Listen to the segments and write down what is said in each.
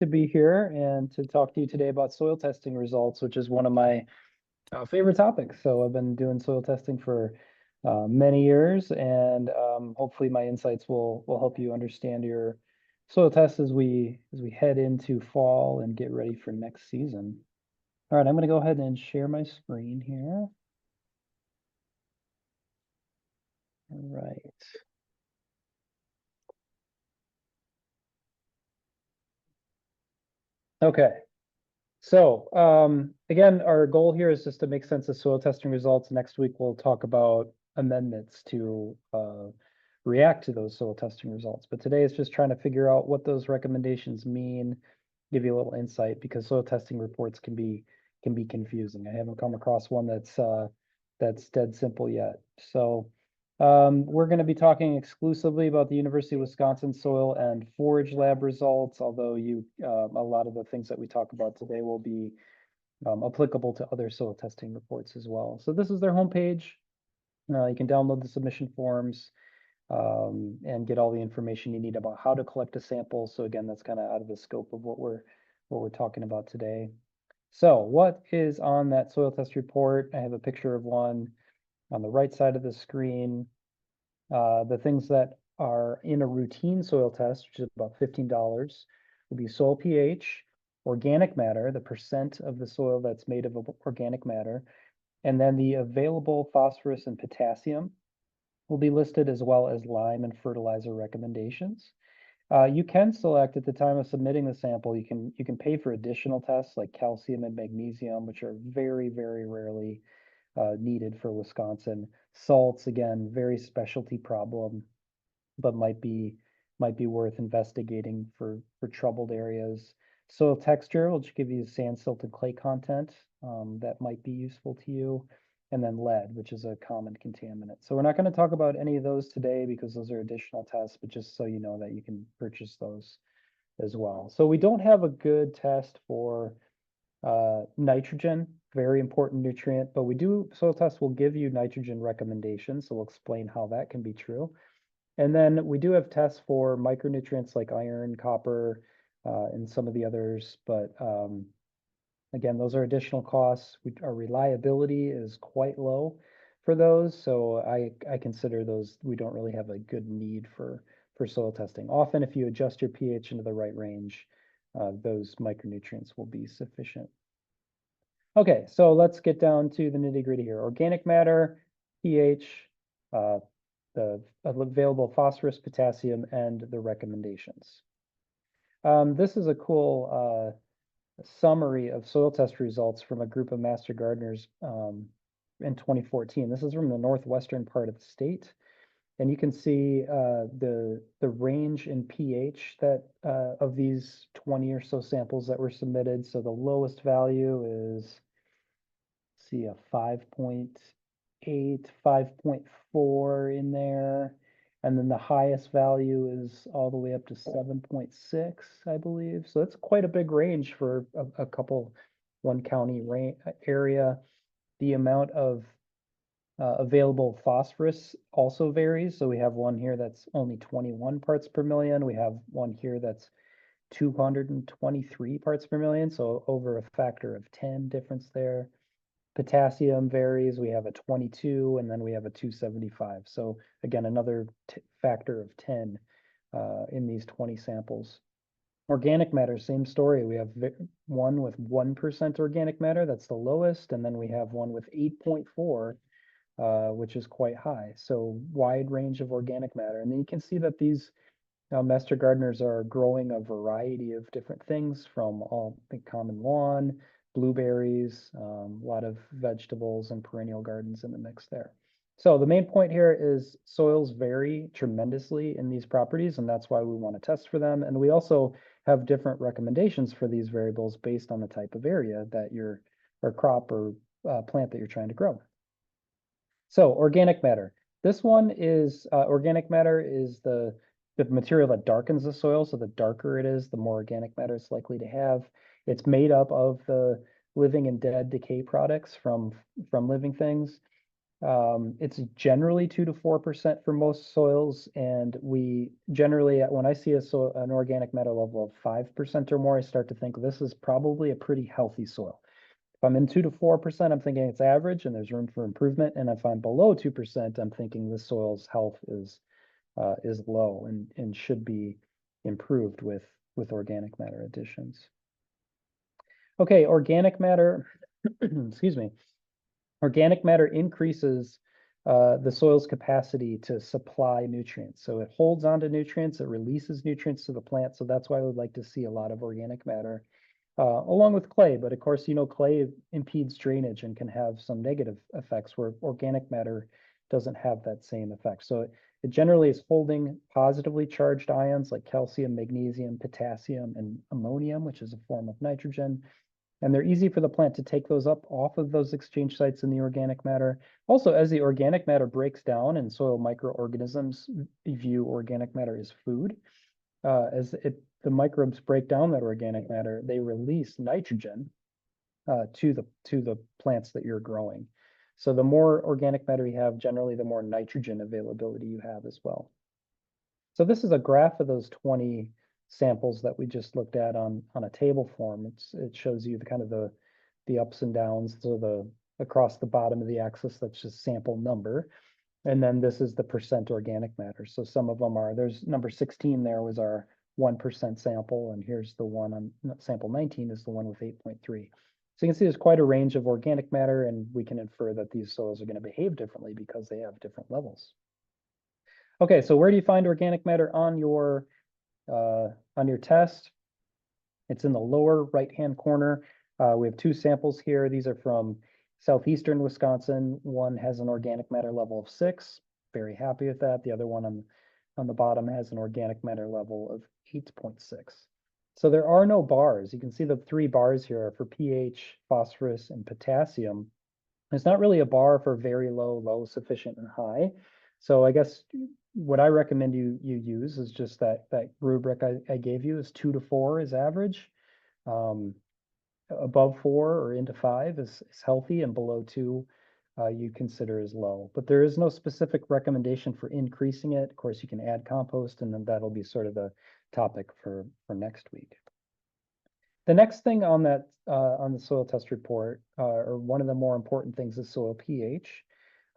to be here and to talk to you today about soil testing results, which is one of my favorite topics. So I've been doing soil testing for many years, and hopefully my insights will help you understand your soil tests as we head into fall and get ready for next season. All right, I'm going to go ahead and share my screen here. All right. Okay. So again, our goal here is just to make sense of soil testing results. Next week, we'll talk about amendments to react to those soil testing results. But today is just trying to figure out what those recommendations mean, give you a little insight, because soil testing reports can be confusing. I haven't come across one that's dead simple yet. So we're going to be talking exclusively about the University of Wisconsin soil and forage lab results, although a lot of the things that we talk about today will be applicable to other soil testing reports as well. So this is their homepage. You can download the submission forms and get all the information you need about how to collect a sample. So again, that's kind of out of the scope of what we're talking about today. So what is on that soil test report? I have a picture of one on the right side of the screen. The things that are in a routine soil test, which is about $15, will be soil pH, organic matter, the percent of the soil that's made of organic matter, and then the available phosphorus and potassium will be listed, as well as lime and fertilizer recommendations. You can select at the time of submitting the sample, you can pay for additional tests like calcium and magnesium, which are very, very rarely needed for Wisconsin. Salts, again, very specialty problem, but might be worth investigating for troubled areas. Soil texture will just give you sand, silt, and clay content that might be useful to you. And then lead, which is a common contaminant. So we're not going to talk about any of those today because those are additional tests, but just so you know that you can purchase those as well. So we don't have a good test for nitrogen, very important nutrient, but soil tests will give you nitrogen recommendations. So we'll explain how that can be true. And then we do have tests for micronutrients like iron, copper, and some of the others, but again, those are additional costs. Our reliability is quite low for those, so I consider those, we don't really have a good need for soil testing. Often, if you adjust your pH into the right range, those micronutrients will be sufficient. Okay, so let's get down to the nitty-gritty here. Organic matter, pH, the available phosphorus, potassium, and the recommendations. This is a cool summary of soil test results from a group of master gardeners in 2014. This is from the northwestern part of the state. And you can see the range in pH that of these 20 or so samples that were submitted. So the lowest value is, see, a 5.8, 5.4 in there. And then the highest value is all the way up to 7.6, I believe. So it's quite a big range for a couple, one county area. The amount of available phosphorus also varies. So we have one here that's only 21 parts per million. We have one here that's 223 parts per million. So over a factor of 10 difference there. Potassium varies. We have a 22 and then we have a 275. So again, another factor of 10 in these 20 samples. Organic matter, same story. We have one with 1% organic matter, that's the lowest, and then we have one with 8.4, which is quite high. So wide range of organic matter. And then you can see that these master gardeners are growing a variety of different things, from all the common lawn, blueberries, a lot of vegetables and perennial gardens in the mix there. So the main point here is soils vary tremendously in these properties, and that's why we want to test for them. And we also have different recommendations for these variables based on the type of area that or crop or plant that you're trying to grow. So organic matter. This one is organic matter is the material that darkens the soil. So the darker it is, the more organic matter it's likely to have. It's made up of the living and dead decay products from living things. It's generally 2 to 4% for most soils, and we generally, when I see an organic matter level of 5% or more, I start to think this is probably a pretty healthy soil. If I'm in 2 to 4%, I'm thinking it's average and there's room for improvement. And if I'm below 2%, I'm thinking this soil's health is low and should be improved with organic matter additions. Okay, organic matter, excuse me. Organic matter increases the soil's capacity to supply nutrients. So it holds onto nutrients, it releases nutrients to the plant. So that's why I would like to see a lot of organic matter along with clay. But of course, clay impedes drainage and can have some negative effects where organic matter doesn't have that same effect. So it generally is holding positively charged ions like calcium, magnesium, potassium, and ammonium, which is a form of nitrogen. And they're easy for the plant to take those up off of those exchange sites in the organic matter. Also, as the organic matter breaks down and soil microorganisms view organic matter as food, the microbes break down that organic matter, they release nitrogen to the plants that you're growing. So the more organic matter you have, generally the more nitrogen availability you have as well. So this is a graph of those 20 samples that we just looked at on a table form. It shows you the kind of the ups and downs. So across the bottom of the axis, that's just sample number. And then this is the percent organic matter. So some of them there's number 16 there was our 1% sample, and here's the one on sample 19 is the one with 8.3. So you can see there's quite a range of organic matter, and we can infer that these soils are going to behave differently because they have different levels. Okay, so where do you find organic matter on your test? It's in the lower right-hand corner. We have two samples here. These are from southeastern Wisconsin. One has an organic matter level of 6. Very happy with that. The other one on the bottom has an organic matter level of 8.6. So there are no bars. You can see the 3 bars here are for pH, phosphorus, and potassium. It's not really a bar for very low, low, sufficient, and high. So I guess what I recommend you use is just that rubric I gave you is 2 to 4 is average. Above 4 or into 5 is healthy, and below 2 you consider as low. But there is no specific recommendation for increasing it. Of course, you can add compost, and then that'll be sort of the topic for next week. The next thing on the soil test report, or one of the more important things, is soil pH.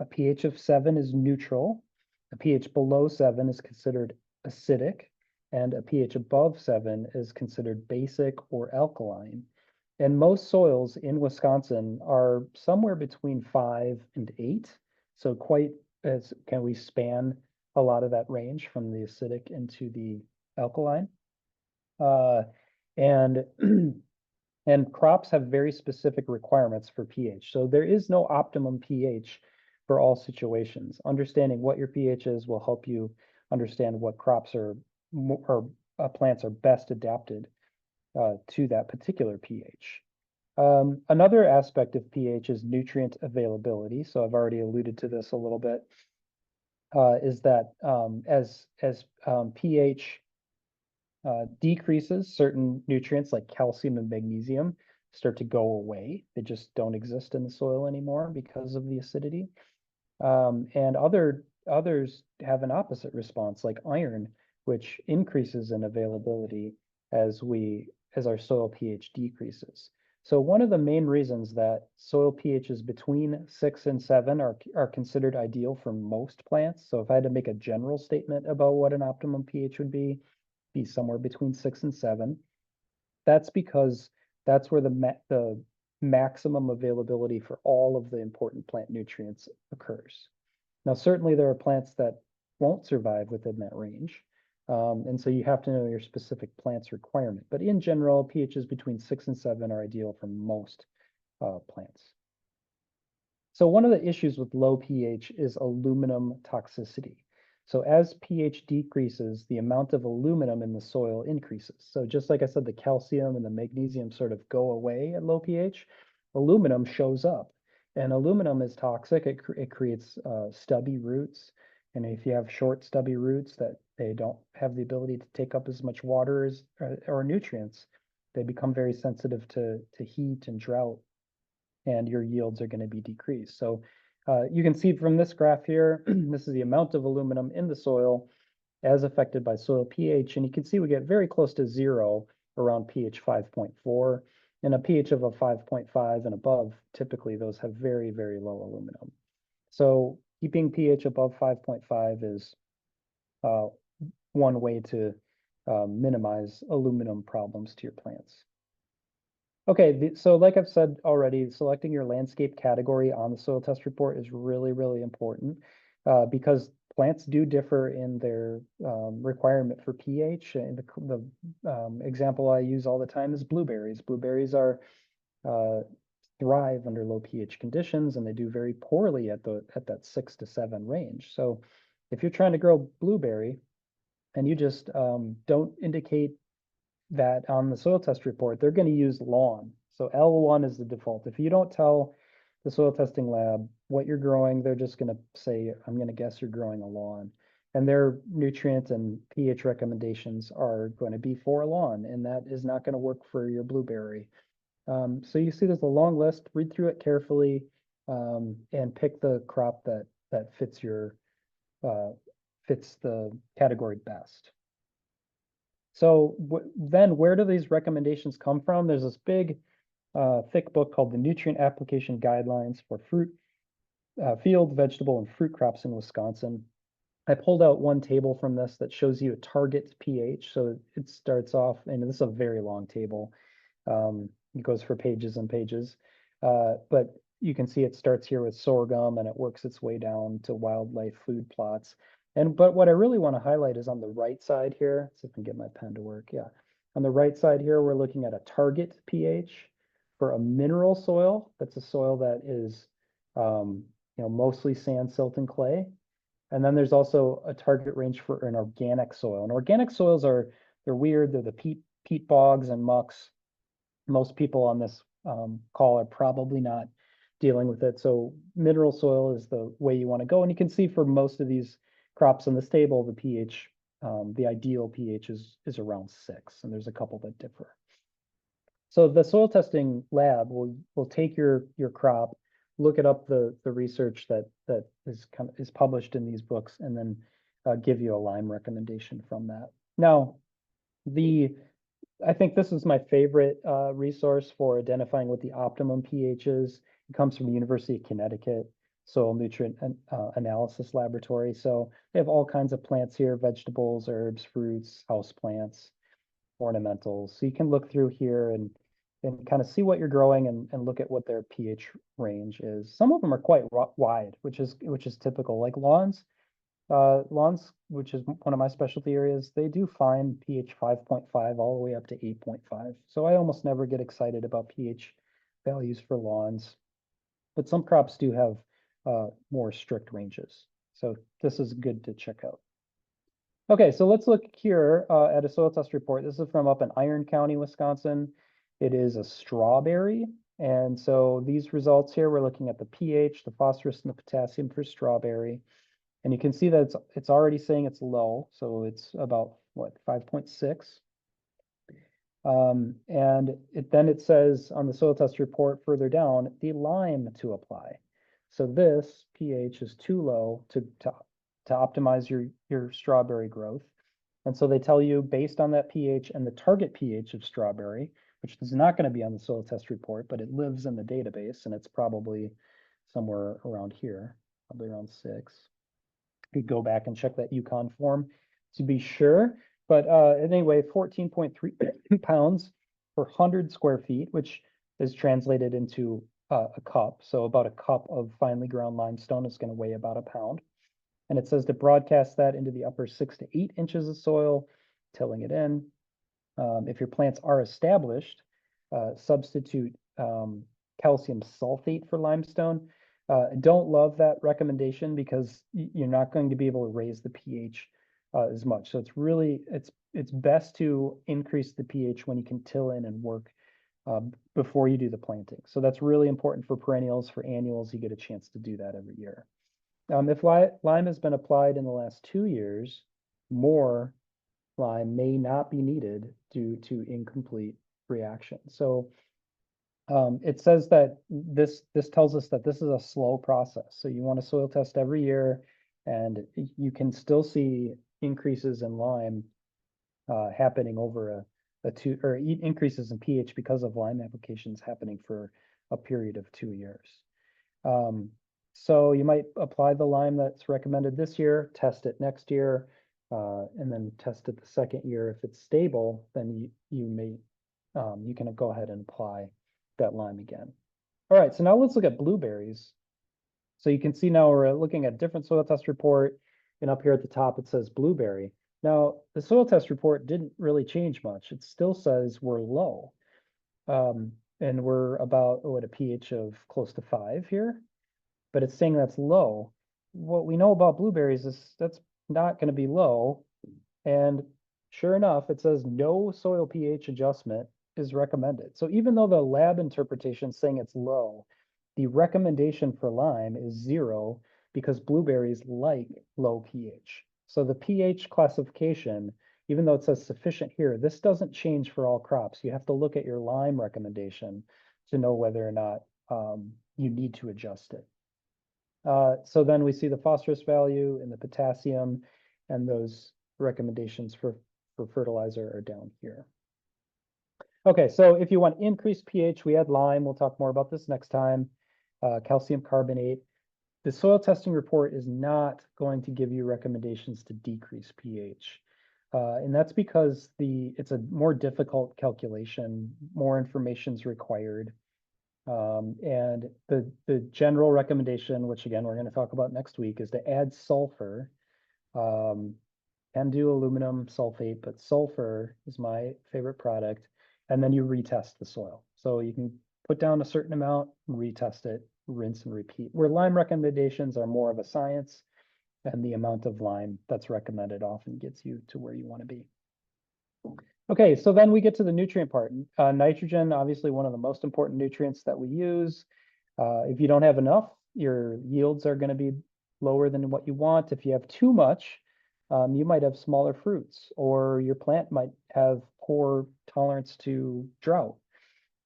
A pH of 7 is neutral. A pH below 7 is considered acidic, and a pH above 7 is considered basic or alkaline. And most soils in Wisconsin are somewhere between 5 and 8. So can we span a lot of that range from the acidic into the alkaline? And and crops have very specific requirements for pH. So there is no optimum pH for all situations. Understanding what your pH is will help you understand what crops or plants are best adapted to that particular pH. Another aspect of pH is nutrient availability. So I've already alluded to this a little bit, is that as pH decreases, certain nutrients like calcium and magnesium start to go away. They just don't exist in the soil anymore because of the acidity. And others have an opposite response, like iron, which increases in availability as our soil pH decreases. So one of the main reasons that soil pHs between 6 and 7 are considered ideal for most plants. So if I had to make a general statement about what an optimum pH would be somewhere between 6 and 7. That's because that's where the maximum availability for all of the important plant nutrients occurs. Now, certainly there are plants that won't survive within that range. And so you have to know your specific plant's requirement. But in general, pHs between 6 and 7 are ideal for most plants. So one of the issues with low pH is aluminum toxicity. So as pH decreases, the amount of aluminum in the soil increases. So just like I said, the calcium and the magnesium sort of go away at low pH, aluminum shows up. And aluminum is toxic. It creates stubby roots. And if you have short, stubby roots that they don't have the ability to take up as much water or nutrients, they become very sensitive to heat and drought, and your yields are going to be decreased. So You can see from this graph here, this is the amount of aluminum in the soil as affected by soil pH, and you can see we get very close to 0 around pH 5.4, and a pH of a 5.5 and above, typically those have very, very low aluminum. So keeping pH above 5.5 is one way to minimize aluminum problems to your plants. Okay, so like I've said already, selecting your landscape category on the soil test report is really, really important because plants do differ in their requirement for pH. And the example I use all the time is blueberries. Blueberries are thrive under low pH conditions, and they do very poorly at that 6 to 7 range. So if you're trying to grow blueberry and you just don't indicate that on the soil test report, they're going to use lawn. So L1 is the default. If you don't tell the soil testing lab what you're growing, they're just going to say, I'm going to guess you're growing a lawn. And their nutrient and pH recommendations are going to be for lawn, and that is not going to work for your blueberry. So you see there's a long list. Read through it carefully and pick the crop that fits the category best. So then where do these recommendations come from? There's this big, thick book called the Nutrient Application Guidelines for Field, Vegetable, and Fruit Crops in Wisconsin. I pulled out one table from this that shows you a target pH. So it starts off, and this is a very long table. It goes for pages and pages. But you can see it starts here with sorghum and it works its way down to wildlife food plots. But what I really want to highlight is on the right side here. Let's see if I can get my pen to work. Yeah. On the right side here, we're looking at a target pH for a mineral soil. That's a soil that is mostly sand, silt, and clay. And then there's also a target range for an organic soil. And organic soils they're weird. They're the peat bogs and mucks. Most people on this call are probably not dealing with it. So mineral soil is the way you want to go. And you can see for most of these crops in this table, the pH, the ideal pH is around 6, and there's a couple that differ. So the soil testing lab will take your crop, look it up the research that is published in these books, and then give you a lime recommendation from that. Now, I think this is my favorite resource for identifying what the optimum pH is. It comes from the University of Connecticut Soil Nutrient Analysis Laboratory. So they have all kinds of plants here, vegetables, herbs, fruits, house plants, ornamentals. So you can look through here and kind of see what you're growing and look at what their pH range is. Some of them are quite wide, which is typical. Like lawns, which is one of my specialty areas, they do find pH 5.5 all the way up to 8.5. So I almost never get excited about pH values for lawns, but some crops do have more strict ranges. So this is good to check out. Okay, so let's look here at a soil test report. This is from up in Iron County, Wisconsin. It is a strawberry. And so these results here, we're looking at the pH, the phosphorus, and the potassium for strawberry. And you can see that it's already saying it's low. So it's about, what, 5.6. And then it says on the soil test report further down, the lime to apply. So this pH is too low to optimize your strawberry growth. And so they tell you based on that pH and the target pH of strawberry, which is not going to be on the soil test report, but it lives in the database, and it's probably somewhere around here, probably around 6. You could go back and check that Yukon form to be sure. But anyway, 14.3 pounds per 100 square feet, which is translated into a cup. So about a cup of finely ground limestone is going to weigh about a pound. And it says to broadcast that into the upper 6 to 8 inches of soil, tilling it in. If your plants are established, substitute calcium sulfate for limestone. Don't love that recommendation because you're not going to be able to raise the pH as much. So it's best to increase the pH when you can till in and work before you do the planting. So that's really important for perennials. For annuals, you get a chance to do that every year. If lime has been applied in the last 2 years, more lime may not be needed due to incomplete reaction. So It says that this tells us that this is a slow process. So you want to soil test every year, and you can still see increases in lime happening over a two, or increases in pH because of lime applications happening for a period of 2 years. So you might apply the lime that's recommended this year, test it next year, and then test it the second year. If it's stable, then you can go ahead and apply that lime again. All right, so now let's look at blueberries. So you can see now we're looking at different soil test report, and up here at the top it says blueberry. Now the soil test report didn't really change much. It still says we're low, and we're about at a pH of close to 5 here, but it's saying that's low. What we know about blueberries is that's not going to be low, and sure enough, it says no soil pH adjustment is recommended. So even though the lab interpretation is saying it's low, the recommendation for lime is 0 because blueberries like low pH. So the pH classification, even though it says sufficient here, this doesn't change for all crops. You have to look at your lime recommendation to know whether or not you need to adjust it. So then we see the phosphorus value and the potassium, and those recommendations for fertilizer are down here. Okay, so if you want increased pH, we add lime. We'll talk more about this next time. Calcium carbonate. The soil testing report is not going to give you recommendations to decrease pH. And that's because it's a more difficult calculation, more information is required. And the general recommendation, which again, we're going to talk about next week, is to add sulfur. Can do aluminum sulfate, but sulfur is my favorite product. And then you retest the soil. So you can put down a certain amount, retest it, rinse and repeat. Where lime recommendations are more of a science, and the amount of lime that's recommended often gets you to where you want to be. Okay, so then we get to the nutrient part. Nitrogen, obviously one of the most important nutrients that we use. If you don't have enough, your yields are going to be lower than what you want. If you have too much, you might have smaller fruits, or your plant might have poor tolerance to drought.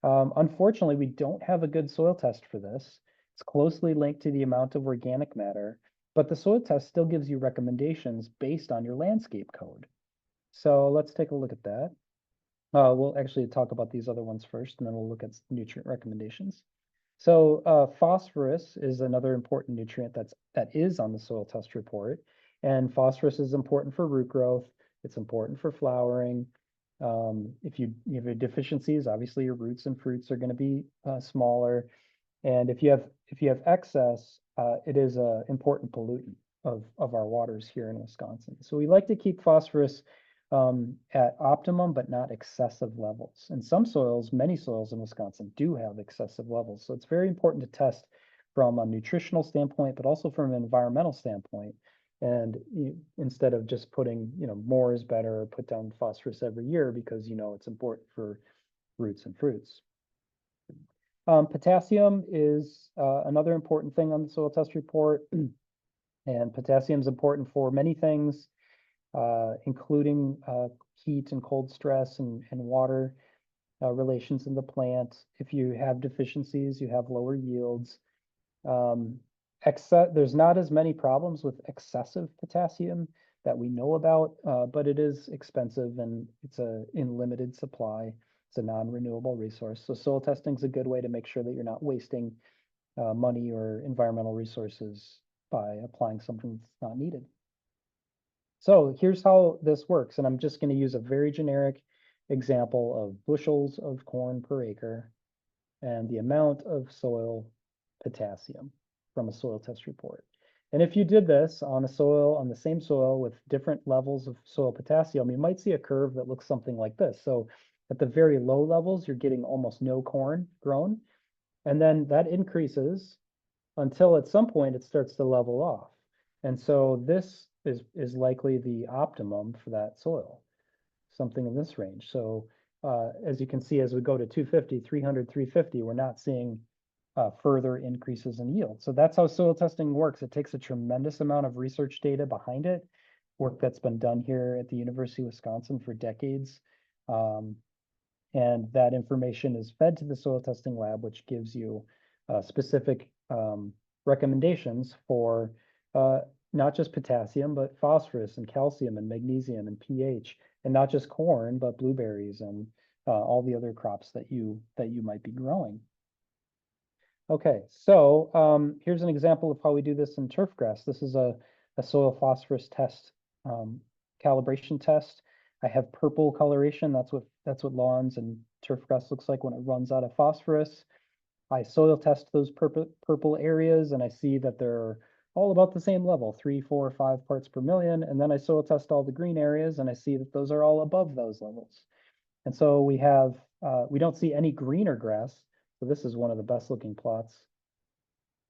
Unfortunately, we don't have a good soil test for this. It's closely linked to the amount of organic matter, but the soil test still gives you recommendations based on your landscape code. So let's take a look at that. We'll actually talk about these other ones first, and then we'll look at nutrient recommendations. So phosphorus is another important nutrient that is on the soil test report. And phosphorus is important for root growth. It's important for flowering. If you have deficiencies, obviously your roots and fruits are going to be smaller. And if you have excess, it is an important pollutant of our waters here in Wisconsin. So we like to keep phosphorus at optimum, but not excessive levels. And some soils, many soils in Wisconsin do have excessive levels. So it's very important to test from a nutritional standpoint, but also from an environmental standpoint. And instead of just putting, more is better, put down phosphorus every year because it's important for roots and fruits. Potassium is another important thing on the soil test report. And potassium is important for many things, including heat and cold stress and water relations in the plant. If you have deficiencies, you have lower yields. There's not as many problems with excessive potassium that we know about, but it is expensive and it's in limited supply. It's a non-renewable resource. So soil testing is a good way to make sure that you're not wasting money or environmental resources by applying something that's not needed. So here's how this works, and I'm just going to use a very generic example of bushels of corn per acre and the amount of soil potassium from a soil test report. And if you did this on the same soil with different levels of soil potassium, you might see a curve that looks something like this. So at the very low levels, you're getting almost no corn grown. And then that increases until at some point it starts to level off. And so this is likely the optimum for that soil, something in this range. So as you can see, as we go to 250, 300, 350, we're not seeing further increases in yield. So that's how soil testing works. It takes a tremendous amount of research data behind it, work that's been done here at the University of Wisconsin for decades. And that information is fed to the soil testing lab, which gives you specific recommendations for not just potassium, but phosphorus and calcium and magnesium and pH, and not just corn, but blueberries and all the other crops that you might be growing. Okay, so here's an example of how we do this in turfgrass. This is a soil phosphorus test, calibration test. I have purple coloration. That's what lawns and turfgrass looks like when it runs out of phosphorus. I soil test those purple areas, and I see that they're all about the same level, 3, 4, 5 parts per million. And then I soil test all the green areas, and I see that those are all above those levels. And so we don't see any greener grass. So this is one of the best looking plots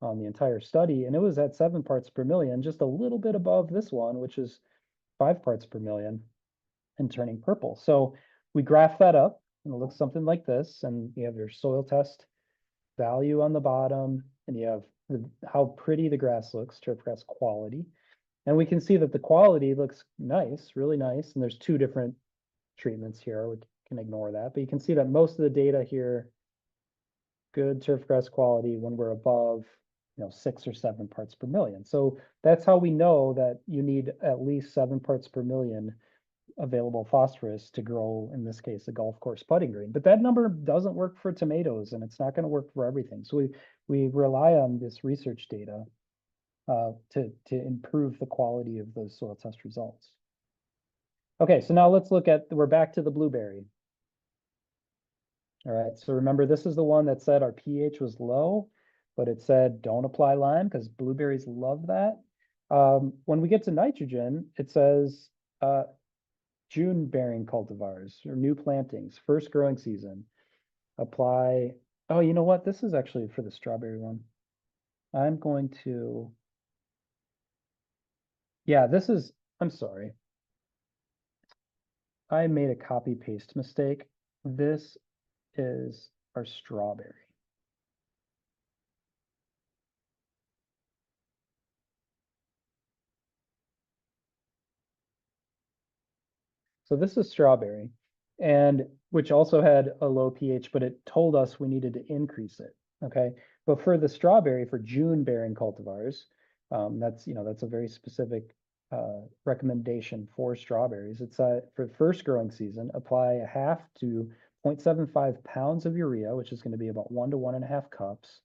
on the entire study, and it was at 7 parts per million, just a little bit above this one, which is 5 parts per million and turning purple. So we graph that up, and it looks something like this, and you have your soil test value on the bottom, and you have how pretty the grass looks, turfgrass quality. And we can see that the quality looks nice, really nice, and there's 2 different treatments here. We can ignore that, but you can see that most of the data here, good turfgrass quality when we're above 6 or 7 parts per million. So that's how we know that you need at least 7 parts per million available phosphorus to grow, in this case, a golf course putting green. But that number doesn't work for tomatoes, and it's not going to work for everything. So we rely on this research data to improve the quality of those soil test results. Okay, so now let's we're back to the blueberry. All right, so remember, this is the one that said our pH was low, but it said don't apply lime because blueberries love that. When we get to nitrogen, it says June bearing cultivars or new plantings, first growing season, apply. Oh, you know what? This is actually for the strawberry one. I'm going to, yeah, I'm sorry. I made a copy paste mistake. This is our strawberry. So this is strawberry, and which also had a low pH, but it told us we needed to increase it. Okay, but for the strawberry, for June bearing cultivars, that's a very specific recommendation for strawberries. It's for first growing season, apply a half to 0.75 pounds of urea, which is going to be about 1 to 1.5 cups,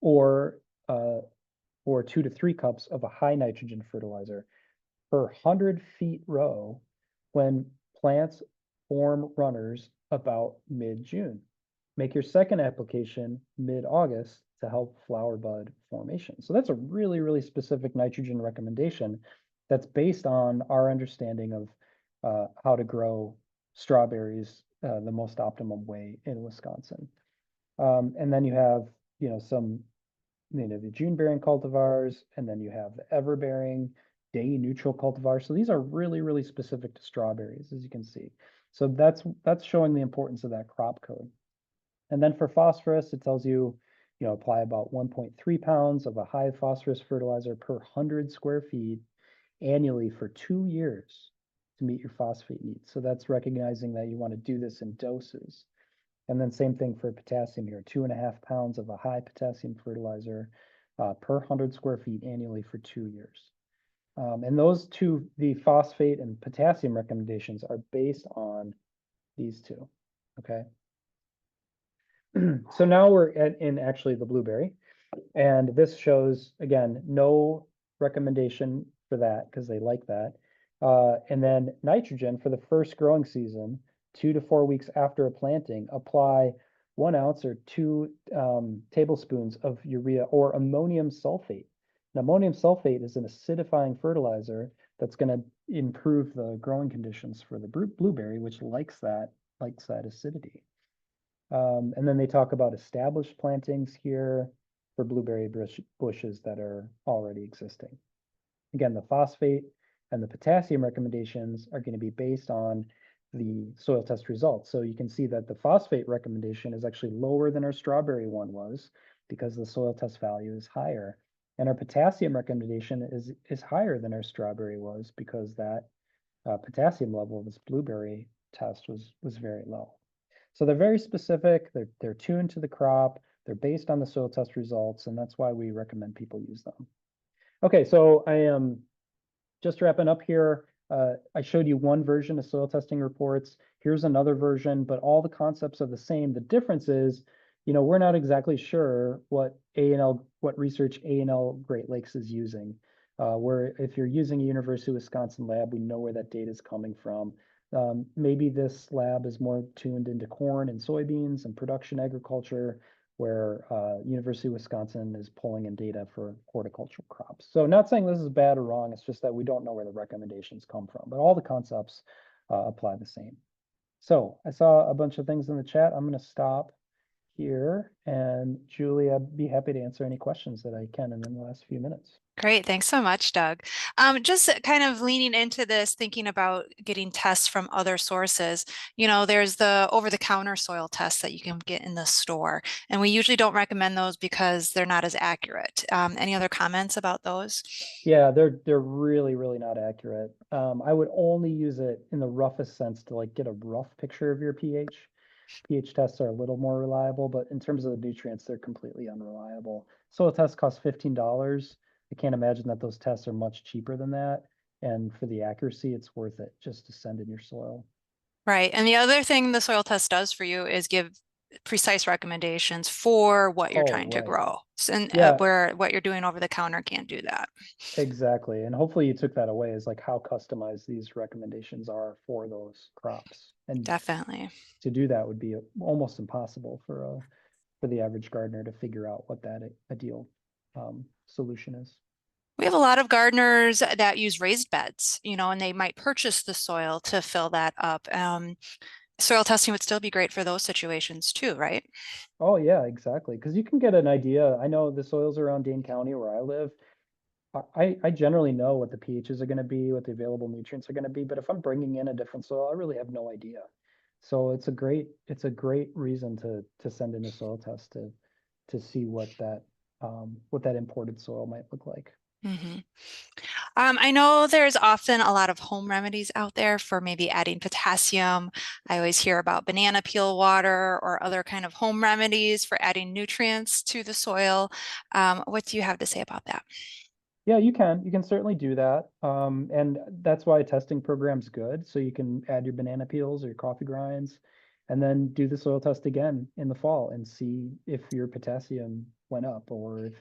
or 2 to 3 cups of a high nitrogen fertilizer per 100 feet row when plants form runners about mid-June. Make your second application mid-August to help flower bud formation. So that's a really, really specific nitrogen recommendation that's based on our understanding of how to grow strawberries the most optimum way in Wisconsin. And then you have, some, the June bearing cultivars, and then you have the ever bearing day neutral cultivars. So these are really, really specific to strawberries, as you can see. So that's showing the importance of that crop code. And then for phosphorus, it tells you, apply about 1.3 pounds of a high phosphorus fertilizer per 100 square feet annually for 2 years to meet your phosphate needs. So that's recognizing that you want to do this in doses. And then same thing for potassium here, 2.5 pounds of a high potassium fertilizer per 100 square feet annually for 2 years. And those two, the phosphate and potassium recommendations, are based on these two, okay? So now we're in actually the blueberry, and this shows, again, no recommendation for that because they like that. And then nitrogen for the first growing season, 2 to 4 weeks after a planting, apply 1 ounce or 2 tablespoons of urea or ammonium sulfate. Now, ammonium sulfate is an acidifying fertilizer that's going to improve the growing conditions for the blueberry, which likes that acidity. And then they talk about established plantings here for blueberry bushes that are already existing. Again, the phosphate and the potassium recommendations are going to be based on the soil test results. So you can see that the phosphate recommendation is actually lower than our strawberry one was because the soil test value is higher. And our potassium recommendation is higher than our strawberry was because that potassium level of this blueberry test was very low. So they're very specific, they're tuned to the crop, they're based on the soil test results, and that's why we recommend people use them. Okay, so I am just wrapping up here. I showed you one version of soil testing reports. Here's another version, but all the concepts are the same. The difference is, we're not exactly sure what research A&L Great Lakes is using. Where if you're using a University of Wisconsin lab, we know where that data is coming from. Maybe this lab is more tuned into corn and soybeans and production agriculture, where University of Wisconsin is pulling in data for horticultural crops. So not saying this is bad or wrong, it's just that we don't know where the recommendations come from, but all the concepts apply the same. So I saw a bunch of things in the chat. I'm going to stop here, and Julie, I'd be happy to answer any questions that I can in the last few minutes. Great. Thanks so much, Doug. Just kind of leaning into this, thinking about getting tests from other sources. There's the over-the-counter soil tests that you can get in the store, and we usually don't recommend those because they're not as accurate. Any other comments about those? Yeah, they're really, really not accurate. I would only use it in the roughest sense to get a rough picture of your pH. pH tests are a little more reliable, but in terms of the nutrients, they're completely unreliable. Soil tests cost $15. I can't imagine that those tests are much cheaper than that. And for the accuracy, it's worth it just to send in your soil. Right. And the other thing the soil test does for you is give precise recommendations for what you're Oh, trying to right. grow. And Yeah, where what you're doing over the counter can't do that. exactly. And hopefully you took that away as how customized these recommendations are for those crops. And Definitely. to do that would be almost impossible for the average gardener to figure out what that ideal solution is. We have a lot of gardeners that use raised beds, and they might purchase the soil to fill that up. Soil testing would still be great for those situations too, right? Oh yeah, exactly. Because you can get an idea. I know the soils around Dane County where I live. I generally know what the pHs are going to be, what the available nutrients are going to be. But if I'm bringing in a different soil, I really have no idea. So it's a great reason to send in a soil test to see what that imported soil might look like. Mm-hmm. I know there's often a lot of home remedies out there for maybe adding potassium. I always hear about banana peel water or other kind of home remedies for adding nutrients to the soil. What do you have to say about that? Yeah, you can. You can certainly do that. And that's why a testing program's good. So you can add your banana peels or your coffee grinds and then do the soil test again in the fall and see if your potassium went up or if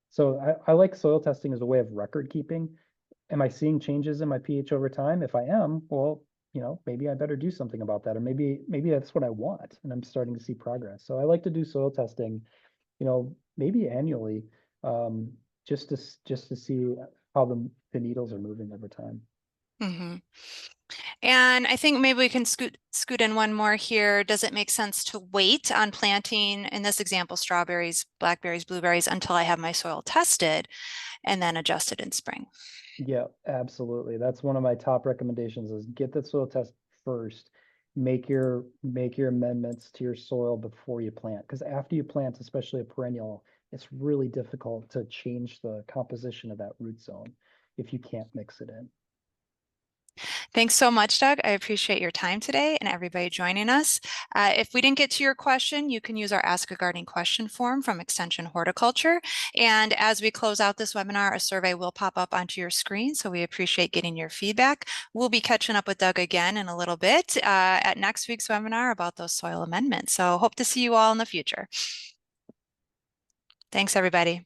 So I like soil testing as a way of record keeping. Am I seeing changes in my pH over time? If I am, well, maybe I better do something about that. Or maybe that's what I want and I'm starting to see progress. So I like to do soil testing, maybe annually, just to see how the needles are moving over time. Mm-hmm. And I think maybe we can scoot in one more here. Does it make sense to wait on planting, in this example, strawberries, blackberries, blueberries, until I have my soil tested and then adjust it in spring? Yeah, absolutely. That's one of my top recommendations is get the soil test first. Make your amendments to your soil before you plant. Because after you plant, especially a perennial, it's really difficult to change the composition of that root zone if you can't mix it in. Thanks so much, Doug. I appreciate your time today and everybody joining us. If we didn't get to your question, you can use our Ask a Gardening question form from Extension Horticulture. And as we close out this webinar, a survey will pop up onto your screen. So we appreciate getting your feedback. We'll be catching up with Doug again in a little bit at next week's webinar about those soil amendments. So hope to see you all in the future. Thanks, everybody.